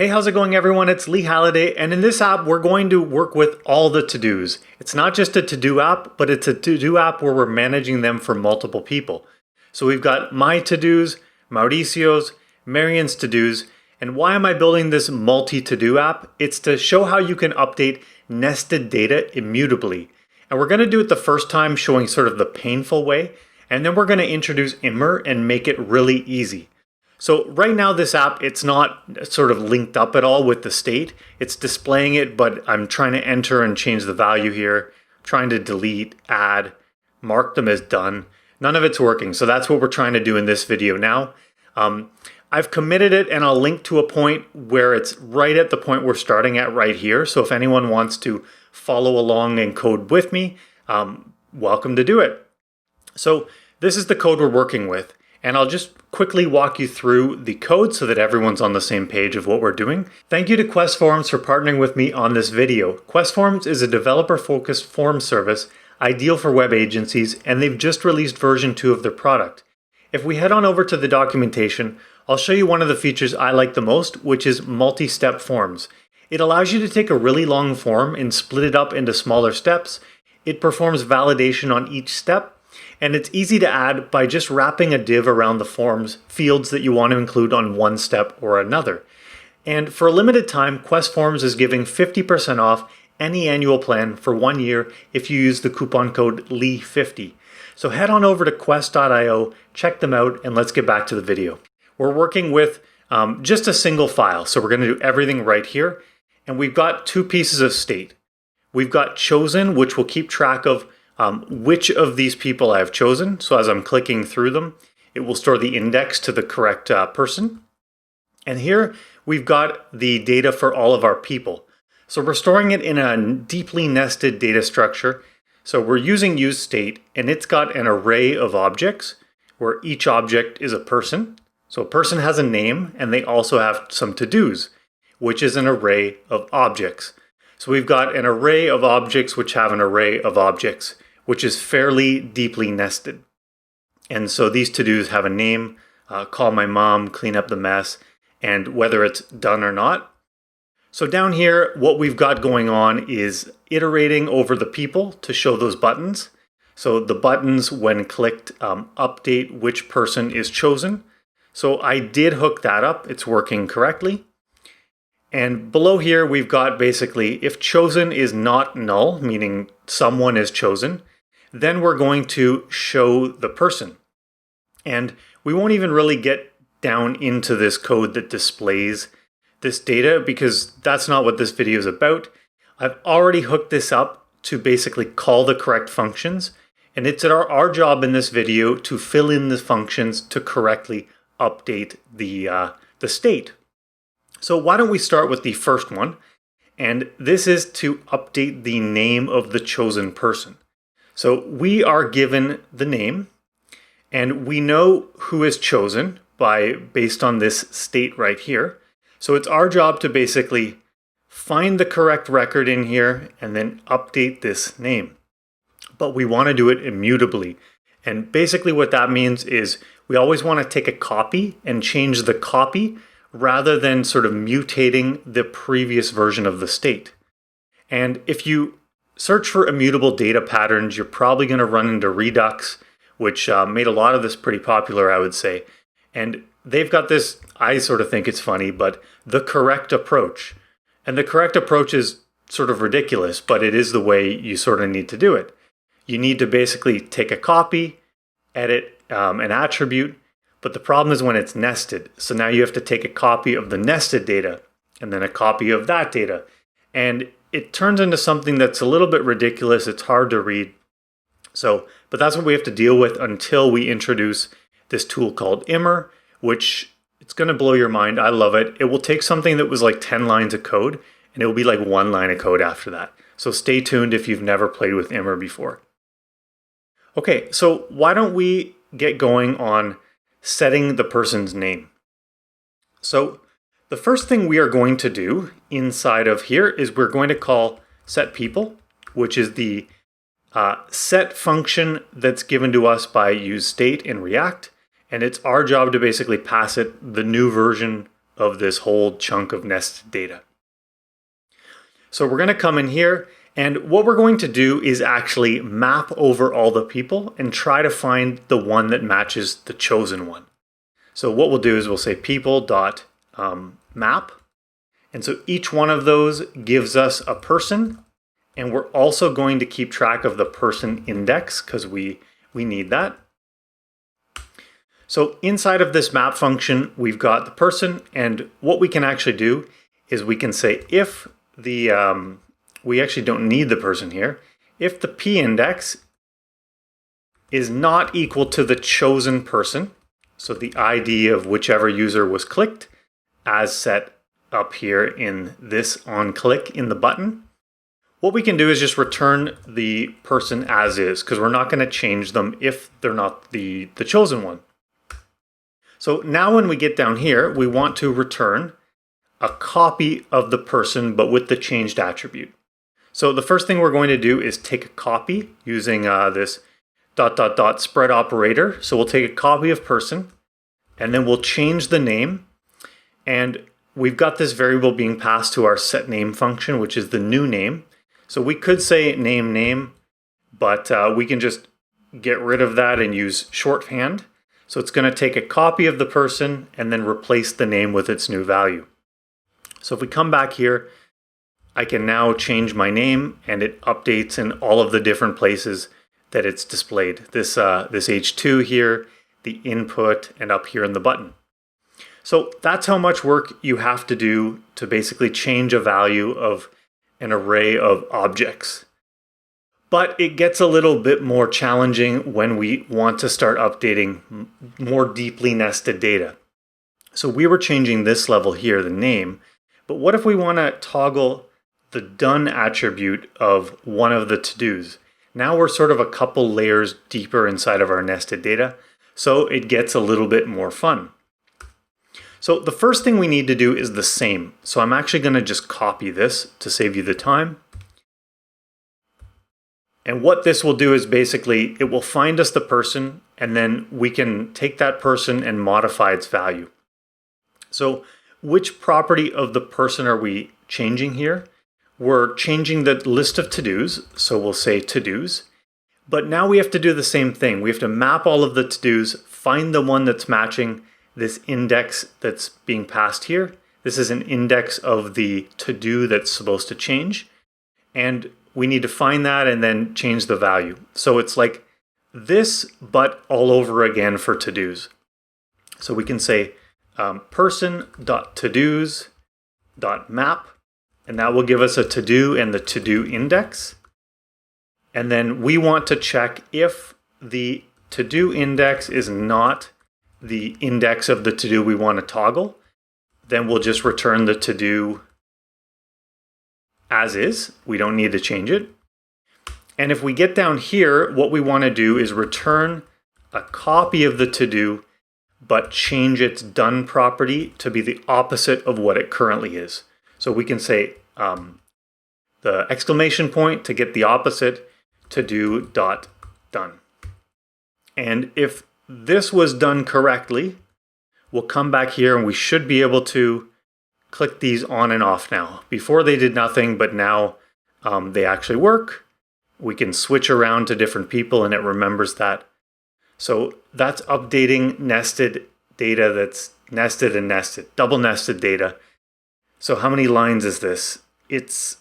Hey, how's it going everyone? It's Lee Halliday, and in this app we're going to work with all the to-dos. It's not just a to-do app, but it's a to-do app where we're managing them for multiple people. So we've got my to-dos, Mauricio's, Marian's to-dos, and why am I building this multi-to-do app? It's to show how you can update nested data immutably. And we're going to do it the first time showing sort of the painful way, and then we're going to introduce Immer and make it really easy. So right now this app, it's not sort of linked up at all with the state. It's displaying it, but I'm trying to enter and change the value here. I'm trying to delete, add, mark them as done. None of it's working. So that's what we're trying to do in this video now. I've committed it and I'll link to a point where it's right at the point we're starting at right here. So if anyone wants to follow along and code with me, welcome to do it. So this is the code we're working with. And I'll just quickly walk you through the code so that everyone's on the same page of what we're doing. Thank you to KwesForms for partnering with me on this video. KwesForms is a developer-focused form service ideal for web agencies, and they've just released version 2 of their product. If we head on over to the documentation, I'll show you one of the features I like the most, which is multi-step forms. It allows you to take a really long form and split it up into smaller steps. It performs validation on each step, and it's easy to add by just wrapping a div around the forms fields that you want to include on one step or another. And for a limited time, KwesForms is giving 50% off any annual plan for 1 year if you use the coupon code LEE50. So head on over to kwes.io, check them out, and let's get back to the video. We're working with just a single file, so we're going to do everything right here. And we've got two pieces of state. We've got chosen, which will keep track of which of these people I have chosen. So as I'm clicking through them, it will store the index to the correct person. And here we've got the data for all of our people. So we're storing it in a deeply nested data structure. So we're using useState, and it's got an array of objects where each object is a person. So a person has a name, and they also have some to-dos, which is an array of objects. So we've got an array of objects which have an array of objects, which is fairly deeply nested. And so these to-dos have a name, call my mom, clean up the mess, and whether it's done or not. So down here, what we've got going on is iterating over the people to show those buttons. So the buttons, when clicked, update which person is chosen. So I did hook that up. It's working correctly. And below here, we've got basically if chosen is not null, meaning someone is chosen, then we're going to show the person. And we won't even really get down into this code that displays this data because that's not what this video is about. I've already hooked this up to basically call the correct functions. And it's our job in this video to fill in the functions to correctly update the state. So why don't we start with the first one? And this is to update the name of the chosen person. So we are given the name, and we know who is chosen based on this state right here. So it's our job to basically find the correct record in here and then update this name. But we want to do it immutably. And basically what that means is we always want to take a copy and change the copy rather than sort of mutating the previous version of the state. And if you search for immutable data patterns, you're probably going to run into Redux, which made a lot of this pretty popular, I would say. And they've got this, I sort of think it's funny, but the correct approach. And the correct approach is sort of ridiculous, but it is the way you sort of need to do it. You need to basically take a copy, edit an attribute, but the problem is when it's nested. So now you have to take a copy of the nested data and then a copy of that data. And it turns into something that's a little bit ridiculous. It's hard to read. But that's what we have to deal with until we introduce this tool called Immer, which it's going to blow your mind. I love it. It will take something that was like 10 lines of code and it will be like 1 line of code after that. So stay tuned if you've never played with Immer before. Okay, so why don't we get going on setting the person's name? So the first thing we are going to do inside of here is we're going to call setPeople, which is the set function that's given to us by useState in React. And it's our job to basically pass it the new version of this whole chunk of nested data. So we're going to come in here, and what we're going to do is actually map over all the people and try to find the one that matches the chosen one. So what we'll do is we'll say people.map. And so each one of those gives us a person, and we're also going to keep track of the person index because we need that. So inside of this map function, we've got the person, and what we can actually do is we can say if the, we actually don't need the person here, if the p index is not equal to the chosen person, so the ID of whichever user was clicked as set up here in this onClick in the button, what we can do is just return the person as is, because we're not going to change them if they're not the chosen one. So now when we get down here, we want to return a copy of the person, but with the changed attribute. So the first thing we're going to do is take a copy using this ... spread operator. So we'll take a copy of person, and then we'll change the name. And we've got this variable being passed to our setName function, which is the new name. So we could say name, but we can just get rid of that and use shorthand. So it's going to take a copy of the person and then replace the name with its new value. So if we come back here, I can now change my name, and it updates in all of the different places that it's displayed. This H2 here, the input, and up here in the button. So that's how much work you have to do to basically change a value of an array of objects. But it gets a little bit more challenging when we want to start updating more deeply nested data. So we were changing this level here, the name, but what if we want to toggle the done attribute of one of the to-dos? Now we're sort of a couple layers deeper inside of our nested data, so it gets a little bit more fun. So the first thing we need to do is the same. So I'm actually going to just copy this to save you the time. And what this will do is basically it will find us the person, and then we can take that person and modify its value. So which property of the person are we changing here? We're changing the list of to-dos, so we'll say to-dos. But now we have to do the same thing. We have to map all of the to-dos, find the one that's matching this index that's being passed here. This is an index of the to-do that's supposed to change. And we need to find that and then change the value. So it's like this, but all over again for to-dos. So we can say person.todos.map, and that will give us a to-do and the to-do index. And then we want to check if the to-do index is not the index of the to-do we want to toggle. Then we'll just return the to-do as is. We don't need to change it. And if we get down here, what we want to do is return a copy of the to-do, but change its done property to be the opposite of what it currently is. So we can say the exclamation point to get the opposite, to-do.done. And if this was done correctly, we'll come back here and we should be able to click these on and off now. Before they did nothing, but now they actually work. We can switch around to different people and it remembers that. So that's updating nested data that's nested and nested, double nested data. So how many lines is this? It's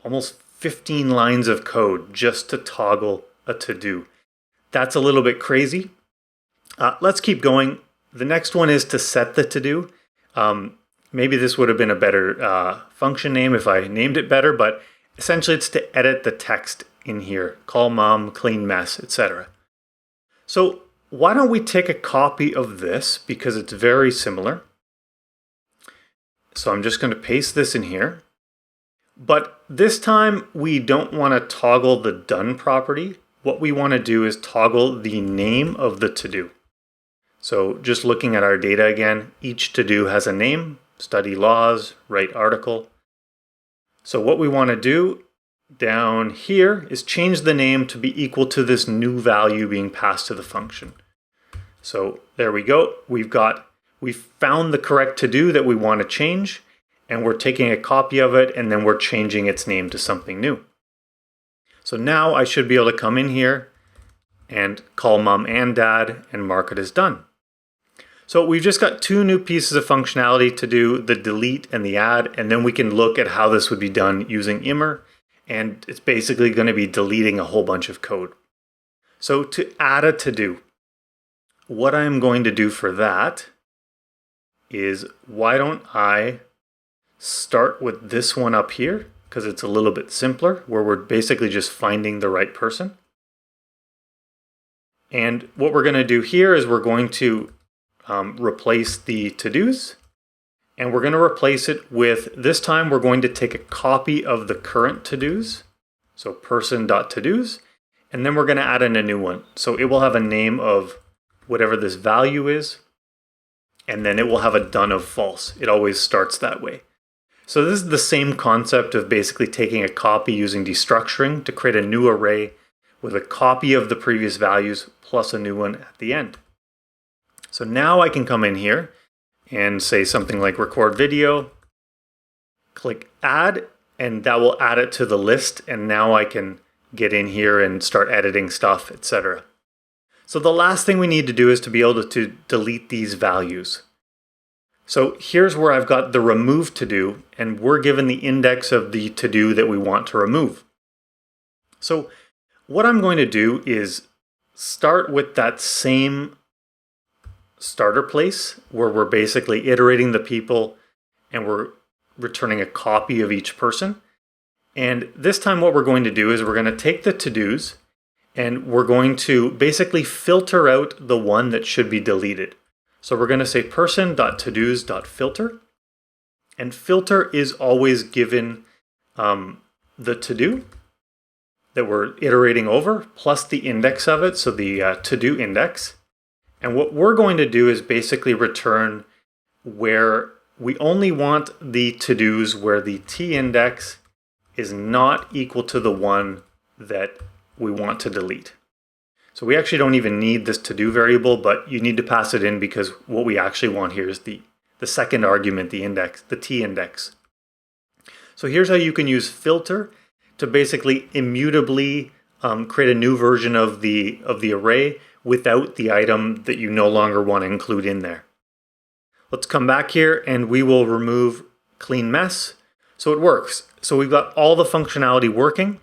almost 15 lines of code just to toggle a to-do. That's a little bit crazy. Let's keep going. The next one is to set the to-do. Maybe this would have been a better function name if I named it better, but essentially it's to edit the text in here. Call mom, clean mess, etc. So why don't we take a copy of this because it's very similar. So I'm just going to paste this in here. But this time we don't want to toggle the done property. What we want to do is toggle the name of the to-do. So just looking at our data again, each to-do has a name, study laws, write article. So what we want to do down here is change the name to be equal to this new value being passed to the function. So there we go. We've got we found the correct to-do that we want to change, and we're taking a copy of it, and then we're changing its name to something new. So now I should be able to come in here and call mom and dad and mark it as done. So we've just got two new pieces of functionality to do, the delete and the add, and then we can look at how this would be done using Immer, and it's basically going to be deleting a whole bunch of code. So to add a to-do, what I'm going to do for that is, why don't I start with this one up here, because it's a little bit simpler, where we're basically just finding the right person. And what we're going to do here is we're going to replace the to-dos, and we're going to replace it with, this time we're going to take a copy of the current to-dos, so person.todos, and then we're going to add in a new one. So it will have a name of whatever this value is, and then it will have a done of false. It always starts that way. So this is the same concept of basically taking a copy using destructuring to create a new array with a copy of the previous values plus a new one at the end. So now I can come in here and say something like record video, click add, and that will add it to the list. And now I can get in here and start editing stuff, etc. So the last thing we need to do is to be able to delete these values. So here's where I've got the remove to do, and we're given the index of the to do that we want to remove. So what I'm going to do is start with that same starter place where we're basically iterating the people and we're returning a copy of each person. And this time what we're going to do is we're going to take the to-dos and we're going to basically filter out the one that should be deleted. So we're going to say person.todos.filter, and filter is always given the to-do that we're iterating over plus the index of it, so the to-do index. And what we're going to do is basically return where we only want the to-dos where the t-index is not equal to the one that we want to delete. So we actually don't even need this to-do variable, but you need to pass it in because what we actually want here is the second argument, the index, the t-index. So here's how you can use filter to basically immutably create a new version of the array without the item that you no longer want to include in there. Let's come back here and we will remove clean mess. So it works. So we've got all the functionality working,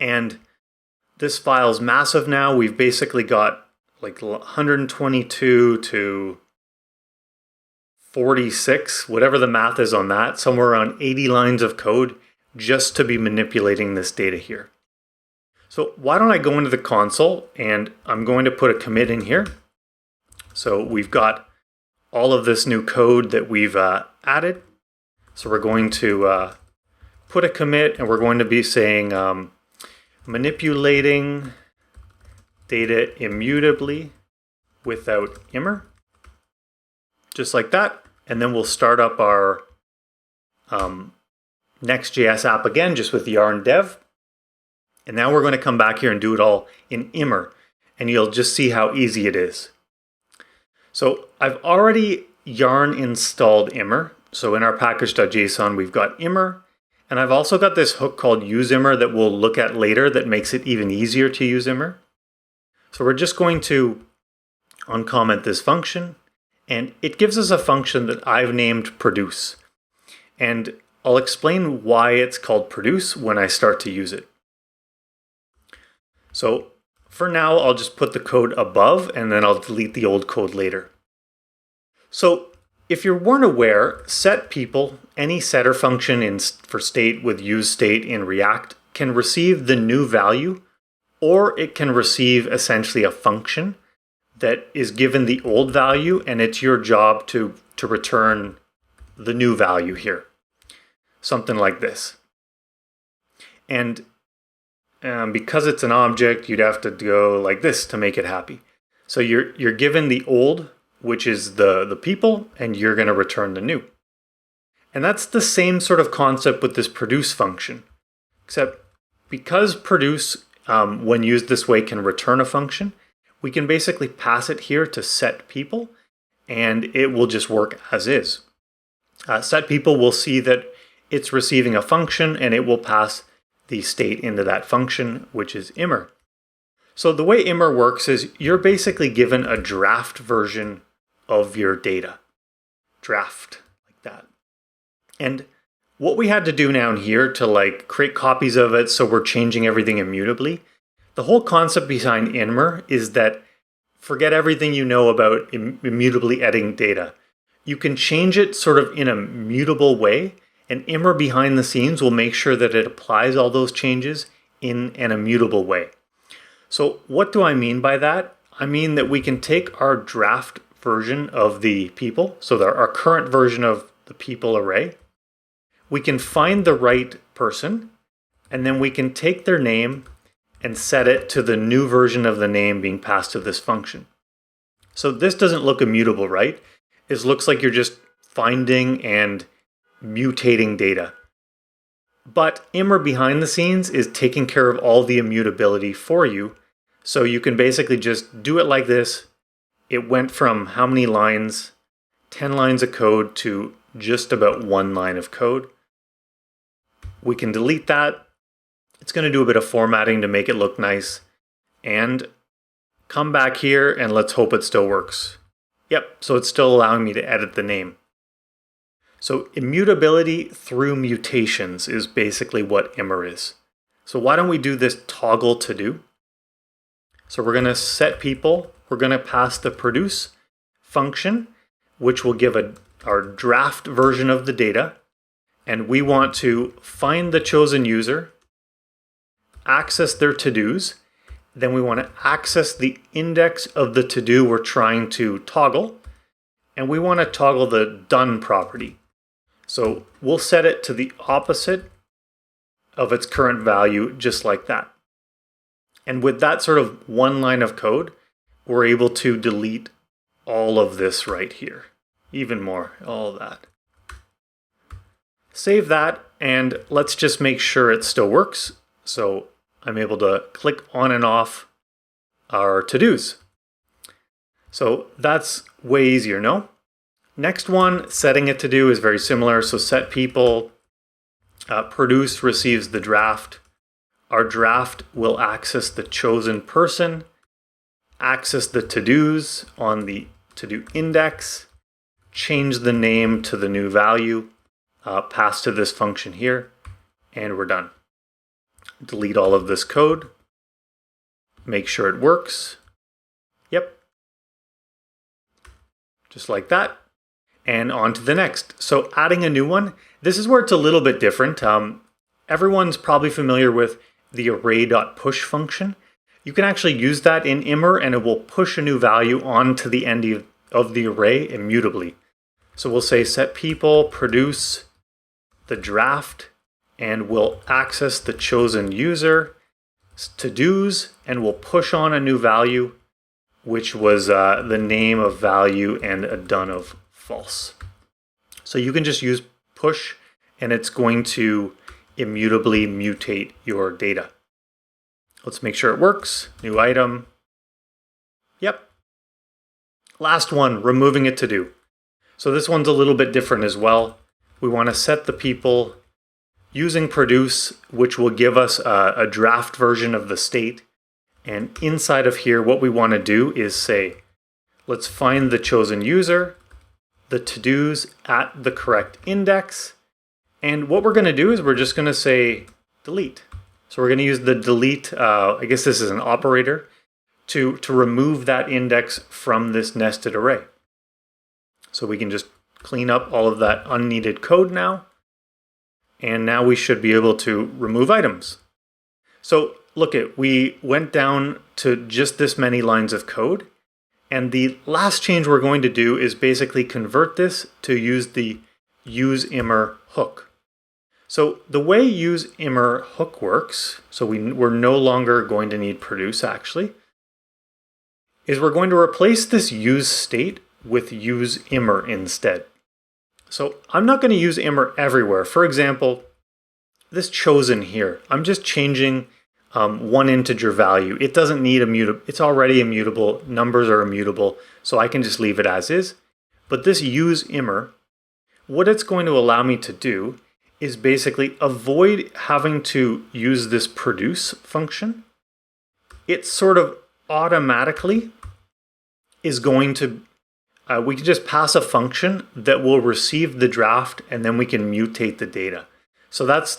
and this file's massive now. We've basically got like 122 to 46, whatever the math is on that, somewhere around 80 lines of code just to be manipulating this data here. So why don't I go into the console and I'm going to put a commit in here. So we've got all of this new code that we've added. So we're going to put a commit, and we're going to be saying manipulating data immutably without Immer, just like that. And then we'll start up our Next.js app again, just with yarn dev. And now we're going to come back here and do it all in Immer, and you'll just see how easy it is. So I've already yarn installed Immer. So in our package.json, we've got Immer, and I've also got this hook called useImmer that we'll look at later that makes it even easier to use Immer. So we're just going to uncomment this function, and it gives us a function that I've named produce. And I'll explain why it's called produce when I start to use it. So for now, I'll just put the code above, and then I'll delete the old code later. So if you weren't aware, setPeople, any setter function for state with useState in React, can receive the new value, or it can receive essentially a function that is given the old value, and it's your job to return the new value here. Something like this. And because it's an object, you'd have to go like this to make it happy. So you're given the old, which is the people, and you're going to return the new. And that's the same sort of concept with this produce function, except because produce, when used this way, can return a function, we can basically pass it here to set people, and it will just work as is. Set people will see that it's receiving a function and it will pass the state into that function, which is Immer. So the way Immer works is you're basically given a draft version of your data. Draft, like that. And what we had to do down here to create copies of it so we're changing everything immutably, the whole concept behind Immer is that forget everything you know about immutably editing data. You can change it sort of in a mutable way, and Immer behind the scenes will make sure that it applies all those changes in an immutable way. So what do I mean by that? I mean that we can take our draft version of the people, so our current version of the people array, we can find the right person, and then we can take their name and set it to the new version of the name being passed to this function. So this doesn't look immutable, right? It looks like you're just finding and mutating data. But Immer behind the scenes is taking care of all the immutability for you. So you can basically just do it like this. It went from how many lines? 10 lines of code to just about 1 line of code. We can delete that. It's going to do a bit of formatting to make it look nice. And come back here and let's hope it still works. Yep, so it's still allowing me to edit the name. So immutability through mutations is basically what Immer is. So why don't we do this toggle to do? So we're going to set people. We're going to pass the produce function, which will give our draft version of the data. And we want to find the chosen user, access their to-dos. Then we want to access the index of the to-do we're trying to toggle. And we want to toggle the done property. So we'll set it to the opposite of its current value, just like that. And with that sort of 1 line of code, we're able to delete all of this right here. Even more, all of that. Save that, and let's just make sure it still works. So I'm able to click on and off our to-dos. So that's way easier, no? Next one, setting a to-do is very similar. So set people, produce receives the draft. Our draft will access the chosen person, access the to-dos on the to-do index, change the name to the new value, pass to this function here, and we're done. Delete all of this code, make sure it works. Yep. Just like that. And on to the next. So adding a new one, this is where it's a little bit different. Everyone's probably familiar with the array.push function. You can actually use that in Immer and it will push a new value onto the end of the array immutably. So we'll say set people, produce the draft, and we'll access the chosen user, to-dos, and we'll push on a new value, which was the name of value and a done of false. So you can just use push and it's going to immutably mutate your data. Let's make sure it works. New item. Yep. Last one, removing a to-do. So this one's a little bit different as well. We want to set the people using produce, which will give us a draft version of the state. And inside of here, what we want to do is say, let's find the chosen user, the to-dos at the correct index. And what we're going to do is we're just going to say delete. So we're going to use the delete, I guess this is an operator, to remove that index from this nested array. So we can just clean up all of that unneeded code now. And now we should be able to remove items. So look we went down to just this many lines of code. And the last change we're going to do is basically convert this to use the useImmer hook. So the way useImmer hook works, so we're no longer going to need produce actually, is we're going to replace this use state with useImmer instead. So I'm not going to use Immer everywhere. For example, this chosen here, I'm just changing one integer value. It doesn't need immutable. It's already immutable. Numbers are immutable. So I can just leave it as is. But this useImmer, what it's going to allow me to do is basically avoid having to use this produce function. It sort of automatically is going to, we can just pass a function that will receive the draft and then we can mutate the data. So that's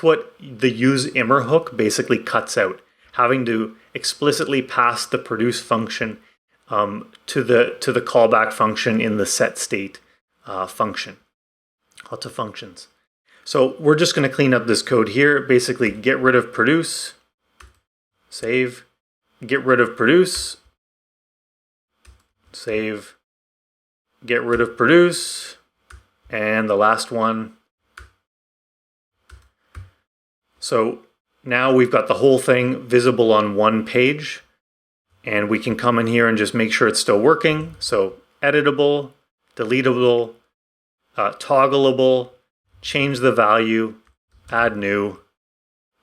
what the useImmer hook basically cuts out, having to explicitly pass the produce function to the callback function in the set state function. Lots of functions. So we're just going to clean up this code here. Basically, get rid of produce, save, get rid of produce, save, get rid of produce, and the last one. So now we've got the whole thing visible on one page, and we can come in here and just make sure it's still working. So editable, deletable, toggleable, change the value, add new,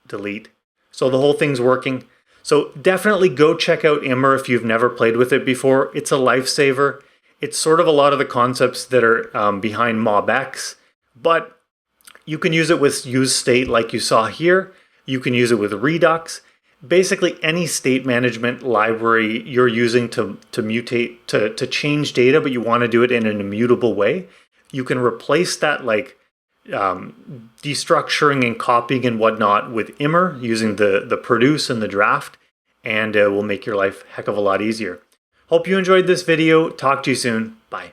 delete. So the whole thing's working. So definitely go check out Immer if you've never played with it before. It's a lifesaver. It's sort of a lot of the concepts that are behind MobX, but you can use it with useState like you saw here. You can use it with Redux. Basically any state management library you're using to mutate, to change data, but you want to do it in an immutable way. You can replace that like destructuring and copying and whatnot with Immer using the produce and the draft, and it will make your life a heck of a lot easier. Hope you enjoyed this video. Talk to you soon. Bye.